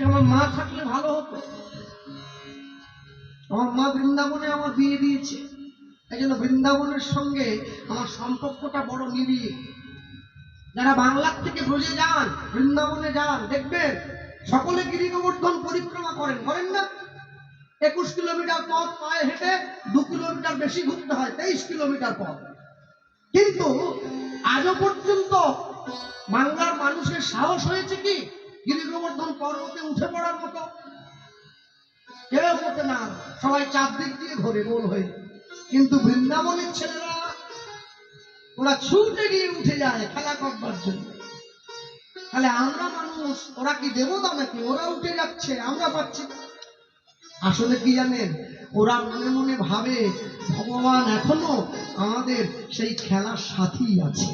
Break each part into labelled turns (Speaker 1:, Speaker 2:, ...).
Speaker 1: আজকে আমার মা থাকলে ভালো হতো। আমার মা বৃন্দাবনে আমার বিয়ে দিয়েছে, এই জন্য বৃন্দাবনের সঙ্গে আমার সম্পর্কটা বড় নিবিড়। যারা বাংলার থেকে ব্রজে যান, বৃন্দাবনে যান, দেখবেন সকলে গিরি গোবর্ধন পরিক্রমা করেন, করেন না? 21 কিলোমিটার পথ পায়ে হেঁটে 2 কিলোমিটার বেশি ঘুরতে হয়, 23 কিলোমিটার পথ। কিন্তু আজও পর্যন্ত বাংলার মানুষের সাহস হয়েছে কি গিরি গোবর্ধন পর্বতে উঠে পড়ার মতো? কেউ করতে না, সবাই চারদিক দিয়ে ঘোরে গোল হয়ে। কিন্তু বৃন্দাবনের ছেলেরা ওরা ছুটে গিয়ে উঠে যায় খেলা করবার জন্য। তাহলে আমরা মানুষ, ওরা কি দেবতা নাকি? ওরা উঠে যাচ্ছে, আমরা পাচ্ছি না। আসলে কি জানেন, ওরা মনে মনে ভাবে ভগবান এখনো আমাদের সেই খেলার সাথী আছে।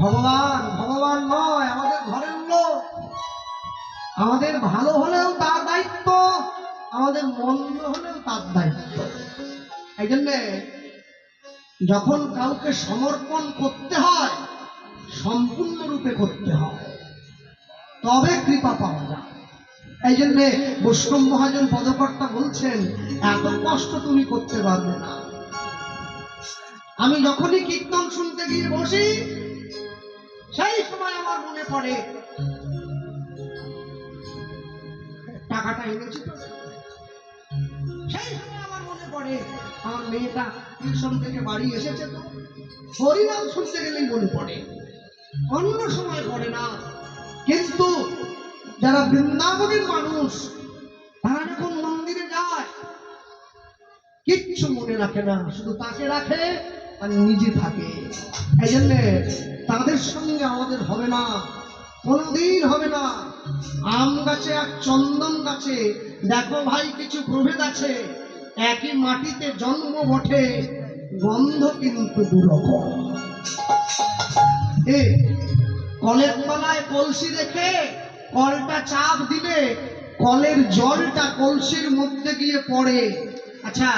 Speaker 1: ভগবান ভগবান নয়, আমাদের ঘরের লোক। আমাদের ভালো হলেও তার দায়িত্ব, আমাদের মন্দ হলেও তার দায়িত্ব। এই জন্যে যখন কাউকে সমর্পণ করতে হয় সম্পূর্ণরূপে করতে হয়, তবে কৃপা পাওয়া যায়। এই জন্যে বৈষ্ণব মহাজন পদকর্তা বলছেন, এত কষ্ট তুমি করতে পারবে না। আমি যখনই কীর্তন শুনতে গিয়ে বসি, সেই সময় আমার মনে পড়ে টাকাটা এনেছি তো। সেই সময় আমার মনে পড়ে আমার মেয়েটা টিউশন থেকে বাড়ি এসেছে তো। হরিনাম শুনতে গেলেই মনে পড়ে, অন্য সময় পড়ে না। কিন্তু যারা বৃন্দাবনের মানুষ, তারা যখন মন্দিরে যায় কিচ্ছু মনে রাখে না, শুধু তাকে রাখে আর নিজে থাকে। এই জন্যে তাদের সঙ্গে আমাদের হবে না, কোনদিন হবে না। আম গাছে আর চন্দন গাছে দেখো ভাই কিছু প্রভেদ আছে। একই মাটিতে জন্ম বটে, গন্ধ কিন্তু দুরকম। কলের তলায় কলসি রেখে কলটা চাপ দিলে কলের জলটা কলসির মধ্যে গিয়ে পড়ে। আচ্ছা,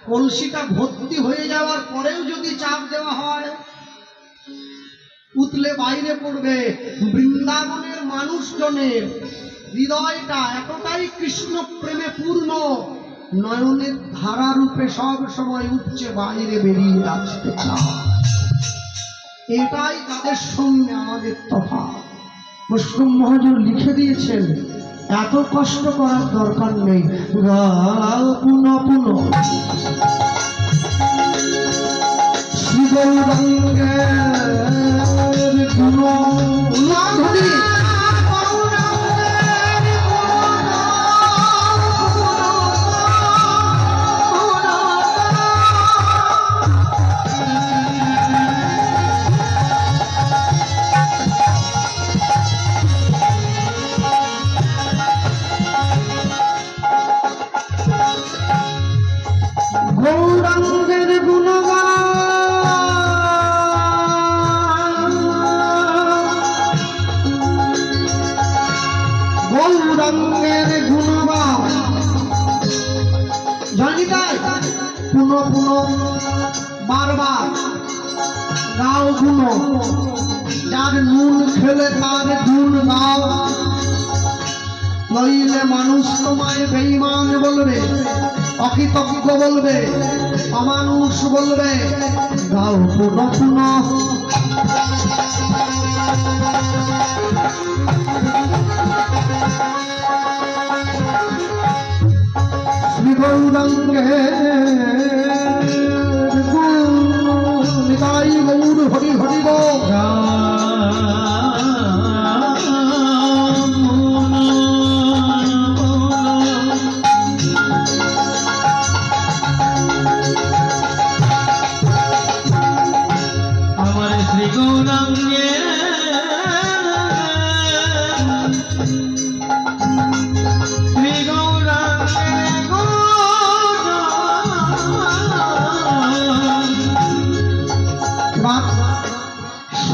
Speaker 1: কলসিটা ভর্তি হয়ে যাওয়ার পরেও যদি চাপ দেওয়া হয়, উতলে বাইরে পড়বে। বৃন্দাবনের মানুষজনের হৃদয়টা এতটাই কৃষ্ণ প্রেমে পূর্ণ, নয়নের ধারা রূপে সব সময় উঠছে, বাইরে বেরিয়ে আসতে চায়। এটাই তাদের সঙ্গে আমাদের তফাৎ। বৈষ্ণব মহাজন লিখে দিয়েছেন, এত কষ্ট করার দরকার নেই, গাও পুনঃ পুনঃ শ্রী গৌরাঙ্গের গুণ লাঘবি। গৌরাঙ্গের গুণগান, গৌরাঙ্গের গুণগান জানি তাই পুনঃ পুনঃ বারবার গাও গুণ। যার নুন খেলে তার গুণ গাও, নইলে মানুষ তোমায় বেঈমান বলবে, অকৃতজ্ঞ বলবে, অমানুষ বলবে। গাও পুনঃ পুনঃ শ্রী গৌরাঙ্গের গুণ নিতাই গৌর হরি হরি বল।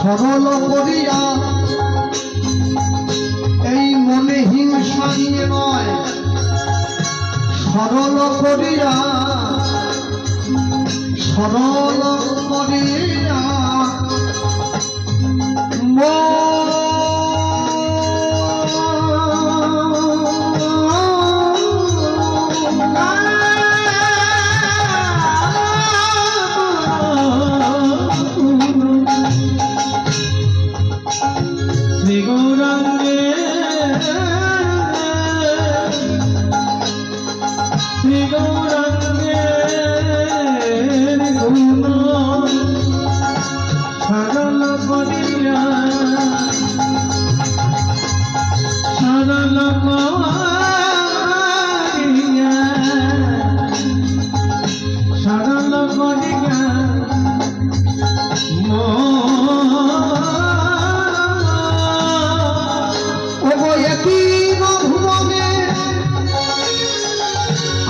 Speaker 1: সরল করিয়া এই মনে হিংসা নিয়ে নয়, সরল করিয়া সরল করিয়া মন
Speaker 2: করিয়া সরল করিয়া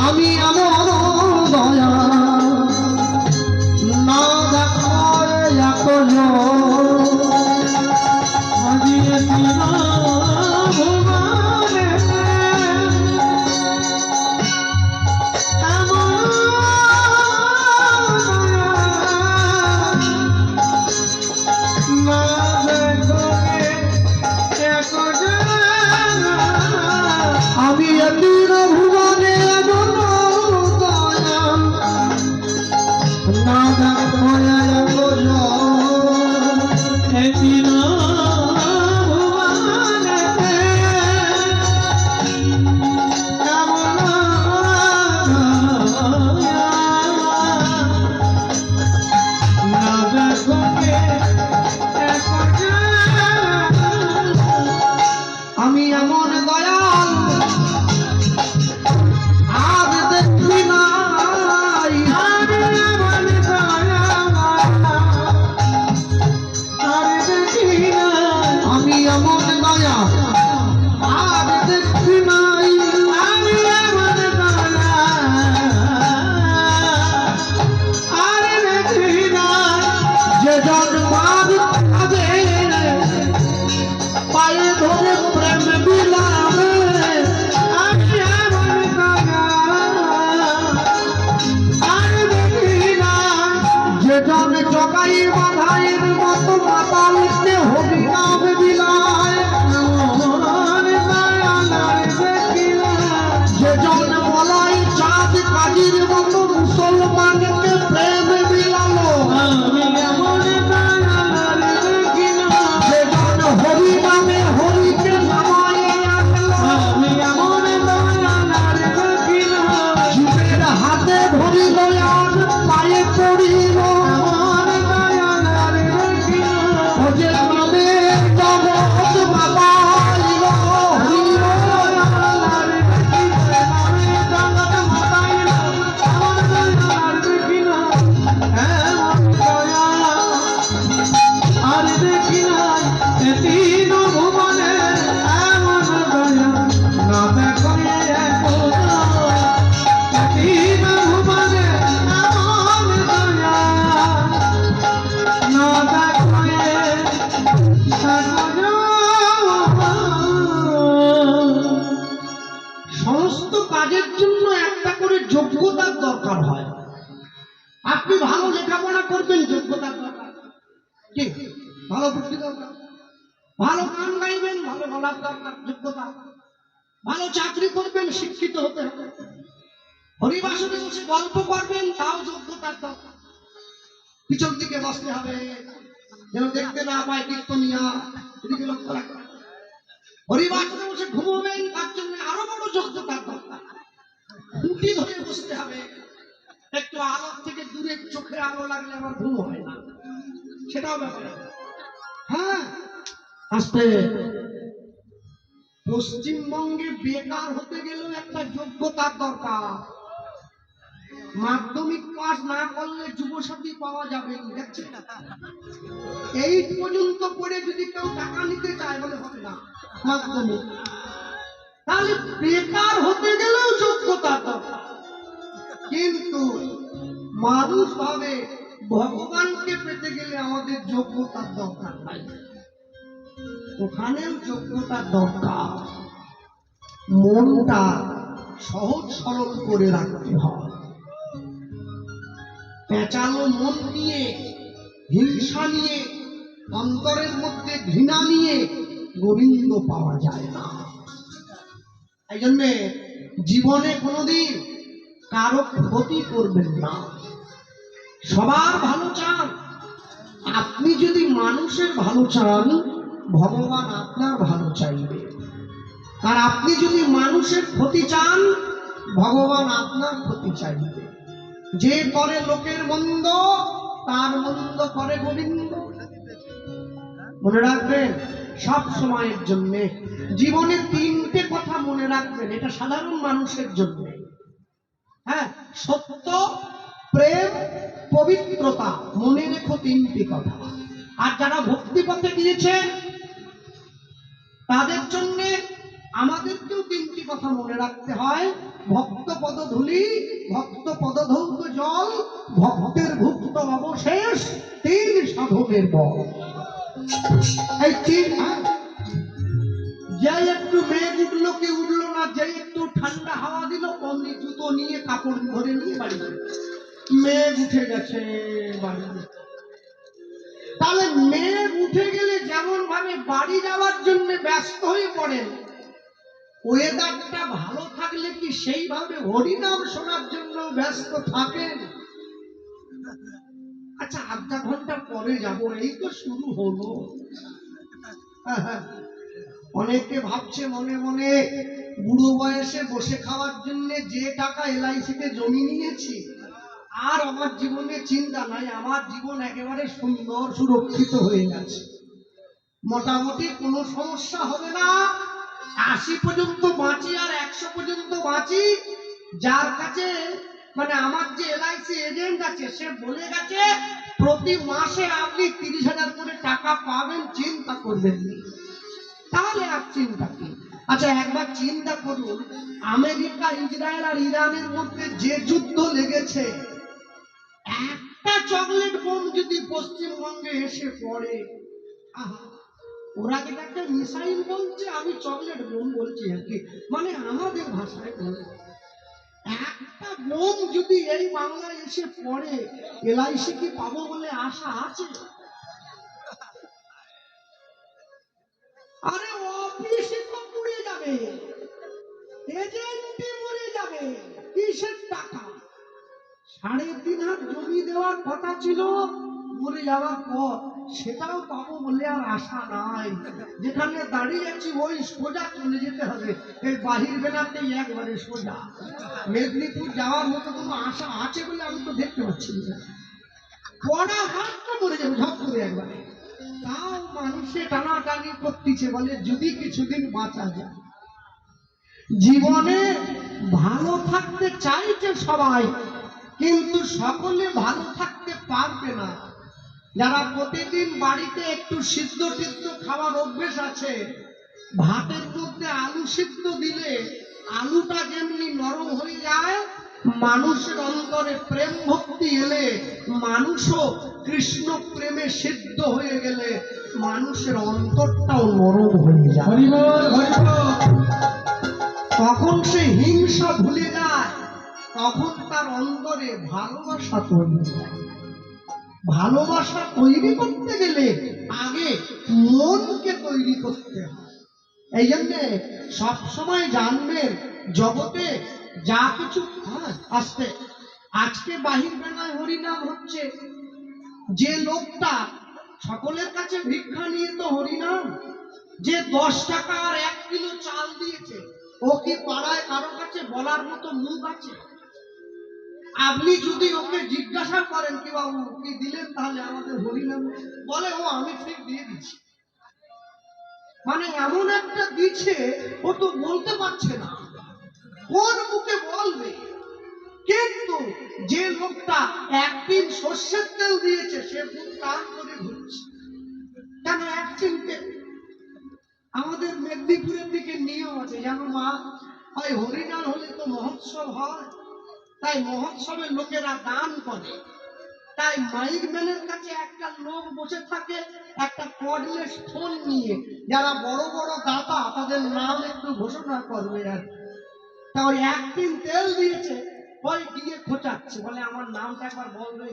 Speaker 1: আমি আমার দয়া না দেখার আমি এতির ভুবনে দয়া না দেখার
Speaker 2: এদিন
Speaker 1: আমি এমন দয়াল আজ দেখি নাই আমি এমন দয়া আজ দেখি নাই যে জন্মাদ খাবে পায়ে ধরে প্রেম বিলাবে যে জন জগাই বাধাইয়ের মতো মাতালকে হবি কাবে বিলায় যে জন বলাই চাঁদ কাজির মতো মুসলমানকে প্রেম বিলালো যে জন হরি নামে হরিকে নামায় জীবের হাতে ধরি দয়াল পায়ে পড়িল যে নামে জগৎ মাতাইল হইল
Speaker 2: আর দেখি নাই এদিন ভুবনে এমন দয়া না দেখে এদিন ভুবনে এমন দয়া না দেখে
Speaker 1: সমস্ত কাজের জন্য একটা করে যোগ্যতার দরকার হয়। আপনি ভালো লেখাপড়া করবেন, যোগ্যতার দরকার। কি ভালো বুদ্ধি দরকার, ভালো গান গাইবেন, ভালো গলার দরকার, যোগ্যতা। ভালো চাকরি করবেন, শিক্ষিত হতে হবে। হরিবাসনে বসে গল্প করবেন, তাও যোগ্যতার দরকার। পিছন দিকে বসতে হবে যেন দেখতে না পায় কীর্তনিয়া, এদিকে লক্ষ্য রাখতে হবে। হরিবাসনে বসে ঘুমোবেন, তার জন্য আরো বড় যোগ্যতার দরকার। খুঁটি ধরে বসতে হবে, একটু আলোর থেকে দূরে চোখে আলো লাগলে আমার ঘুম হয় না, সেটাও ব্যাপার। হ্যাঁ, আস্তে। পশ্চিমবঙ্গে বেকার হতে গেলেও একটা যোগ্যতার দরকার। মাধ্যমিক পাস না করলে যুবসাথী পাওয়া যাবে না, দেখছেন? 8 পর্যন্ত পড়ে যদি কেউ টাকা নিতে চায় বলে হবে না মাধ্যমিক। তাহলে বেকার হতে গেলেও যোগ্যতার দরকার। কিন্তু মানুষ ভাবে ভগবানকে পেতে গেলে আমাদের যোগ্যতার দরকার নাই, ওখানেও যোগ্যতার দরকার। মনটা সহজ সরল করে রাখতে হয়। পেঁচালো মন নিয়ে, হিংসা নিয়ে, অন্তরের মধ্যে ঘৃণা নিয়ে গোবিন্দ পাওয়া যায় না। এই জন্যে জীবনে কোনোদিন কারো ক্ষতি করবেন না, সবার ভালো চান। আপনি যদি মানুষের ভালো চান, ভগবান আপনার ভালো চাইবে। আর আপনি যদি মানুষের ক্ষতি চান, ভগবান আপনার ক্ষতি চাইবে। যে করে লোকের মন্দ, তার মন্দ করে গোবিন্দ। মনে রাখবেন, সব সময়ের জন্য জীবনে 3টে কথা মনে মনে রাখবেন, এটা সাধারণ মানুষের জন্য। হ্যাঁ, সত্য, প্রেম, পবিত্রতা, মনে রেখো তিনটি কথা। আর যারা ভক্তি পথে গিয়েছেন তাদের জন্য আমাদেরকেও তিনটি কথা মনে রাখতে হয়। ভক্ত পদধূলি, ভক্ত পদধৌত জল, ভক্তের ভুক্ত অবশেষ, তিন সাধকের বল। এই তিন, যে একটু মেঘ উঠলো কি উঠলো না, যে একটু ঠান্ডা হাওয়া দিল অমনি জুতো নিয়ে কাপড় ধরে নিয়ে বাড়ি যাবে। মেঘ উঠে গেছে বাড়িতে, তাহলে মেঘ উঠে গেলে যেমন ভাবে বাড়ি যাওয়ার জন্য ব্যস্ত হয়ে পড়েন, ওয়েদারটা ভালো থাকলে কি সেইভাবে হরিনাম শোনার জন্য ব্যস্ত থাকেন? আচ্ছা, আধা ঘন্টা পরে যাব, এই তো শুরু হলো। অনেকে ভাবছে মনে মনে, বুড়ো বয়সে বসে খাওয়ার জন্য যে টাকা এলআইসিতে জমি নিয়েছি, আর আমার জীবনে চিন্তা নাই, আমার জীবন একেবারে সুন্দর সুরক্ষিত হয়ে গেছে, মোটামুটি কোনো সমস্যা হবে না, 80 পর্যন্ত বাঁচি আর 100 পর্যন্ত বাঁচি। যার কাছে মানে আমার যে এলআইসি এজেন্ট আছে সে বলে গেছে প্রতি মাসে আপনি 30,000 করে টাকা পাবেন, চিন্তা করবেন না। তাহলে আর চিন্তা কি? আচ্ছা, একবার চিন্তা করুন, আমেরিকা, ইসরায়েল আর ইরানের মধ্যে যে যুদ্ধ লেগেছে, একটা চকলেট বোম যদি পশ্চিমবঙ্গে এসে পড়ে, আহা, ওরা যেটাকে মিসাইল বলছে, আমি চকলেট বোম বলছি আর কি, মানে আমাদের ভাষায় বলছে। একটা বোম যদি এই বাংলায় এসে পড়ে, এলআইসি কি পাবো বলে আশা আছে? আরে অফিসে তো পুড়ে যাবে, এজেন্টে মরে যাবে, কিসের টাকা? 3.5 হাত জমি দেওয়ার কথা ছিল, মরে যাওয়ার পর সেটাও পাবো বলে আর আশা নাই। যেখানে দাঁড়িয়ে আছি ওই সোজা চলে যেতে হবে, এই বাহির বেলাতে একবারে সোজা। মেদিনীপুর যাওয়ার মতো কোনো আশা আছে বলে আমি তো দেখতে পাচ্ছি না। পড়া মাত্র মরে যাবে ঝপ করে একবারে। তাও মানুষে টানাটানি করতেছে, বলে যদি কিছুদিন বাঁচা যায়। জীবনে ভালো থাকতে চাইছে সবাই, কিন্তু সকলে ভালো থাকতে পারবে না। যারা প্রতিদিন বাড়িতে একটু সিদ্ধ টিদ্ধ খাওয়ার অভ্যেস আছে, ভাতের মধ্যে আলু সিদ্ধ দিলে আলুটা যেমনি নরম হয়ে যায়, মানুষের অন্তরে প্রেম ভক্তি এলে, মানুষও কৃষ্ণ প্রেমে সিদ্ধ হয়ে গেলে মানুষের অন্তরটাও নরম হয়ে যায়।
Speaker 2: হরিবল হরিবল।
Speaker 1: তখন সে হিংসা ভুলে যায়, তখন তার অন্তরে ভালোবাসা তৈরি হয়। ভালোবাসা তৈরি করতে গেলে আগে মনকে তৈরি করতে হয়। এই জন্যে সবসময় জানবেন, জগতে যা কিছু আসতে, আজকে বাহির বেলায় হরিনাম হচ্ছে, যে লোকটা সকলের কাছে ভিক্ষা নিয়ে তো হরিনাম, যে 10 টাকা আর 1 কিলো চাল দিয়েছে, ও কি পাড়ায় কারো কাছে বলার মতো মুখ আছে? আপনি যদি ওকে জিজ্ঞাসা করেন কি বাবু কি দিলেন তাহলে আমাদের হরিনাম, বলে ও আমি ঠিক দিয়ে দিচ্ছি। মানে এমন একটা দিচ্ছে ও তো বলতে পারছে না, কোন মুখে বলবে? কিন্তু যে লোকটা 1 টিন সর্ষের তেল দিয়েছে সে খুব টান করে ঘুরছে। কেন 1 টিন তেল? আমাদের মেদিনীপুরের দিকে নিয়ম আছে জানো মা, ওই হরিনাম হলে তো মহোৎসব হয়, তাই মহোৎসবের লোকেরা দান করে। তাই মাইক ম্যানের কাছে একটা লোক বসে থাকে একটা কর্ডলেস ফোন নিয়ে, যারা বড় বড় দাতা তাদের নাম একটু ঘোষণা করবে আর। তা ওই 1 টিন তেল দিয়েছে, ওই দিয়ে খোঁচাচ্ছে, বলে আমার নামটা একবার বলবে।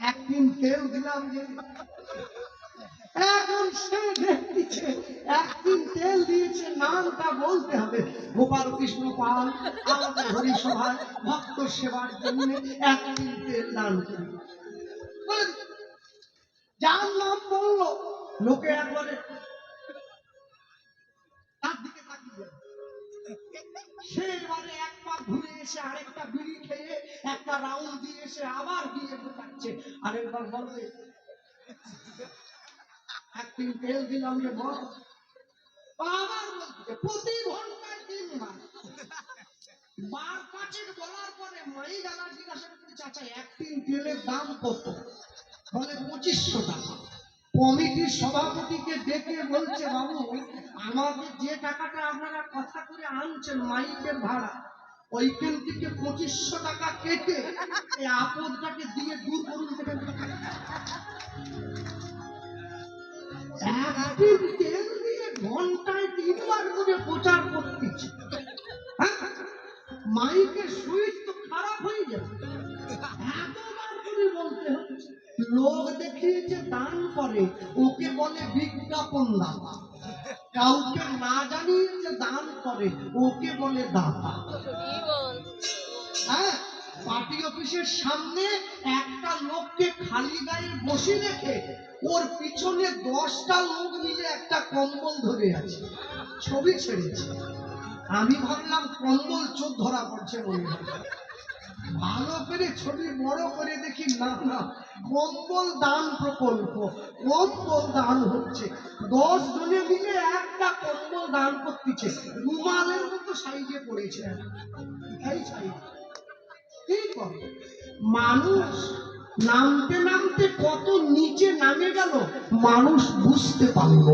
Speaker 1: 1 টিন তেল দিলাম যে, এখন সে দেখছে 1 টিন তেল দিয়েছে, নামটা বলতে হবে। গোপাল কৃষ্ণ পাল আমাদের হরিসভায় ভক্ত সেবার জন্য 1 টিন তেল দান করি। যার নাম বললো লোকে একবারে তার দিকে তাকিয়ে, সে এবারে এক পা ঘুরে এসে আরেকটা বিড়ি খেয়ে একটা রাউন্ড দিয়ে এসে আবার গিয়ে বোঝাচ্ছে, আরেকবার বলবে 1 টিন তেল দিলাম যে বল। বাবার বলছে প্রতি ঘন্টায় 3 বার। বার পাঁচেক বলার পরে মাই দাদা জিজ্ঞাসা করতে, চাচা 1 টিন তেলের দাম কত? বলে 2500 টাকা। কমিটির সভাপতিকে ডেকে বলছে, বাবু আমাদের যে টাকাটা আপনারা কথা করে আনছেন মাইকের ভাড়া, ওইখান থেকে 2500 টাকা কেটে এই আপদটাকে দিয়ে দূর করুন। একদিন তেল দিয়ে ঘন্টায় 3 বার করে প্রচার করতেছে। হ্যাঁ? মাইকের সুইচ তো খারাপ হয়ে যাবে, এতবার করে বলতে হচ্ছে। লোক দেখিয়েছে দান করে, ওকে বলে বিজ্ঞাপন দাতা। কাউকে না জানিয়েছে দান করে, ওকে বলে দাতা। হ্যাঁ, পার্টি অফিসের সামনে একটা লোককে খালি গায়ে বসে রেখে ওর পিছনে 10টা লোক মিলে একটা কম্বল ধরে আছে, ছবি ছেড়েছে। আমি ভাবলাম কম্বল চোর ধরা পড়ছে মনে হয়। ভালো করে ছবি বড় করে দেখি, না না, কম্বল দান প্রকল্প, কম্বল দান হচ্ছে। 10 জনে মিলে একটা কম্বল দান করতেছে, রুমালের মতো সাইজে পড়েছে। এই সাইজ কি করে মানুষ নামতে নামতে কত নিচে নামে গেল মানুষ বুঝতে পারলো।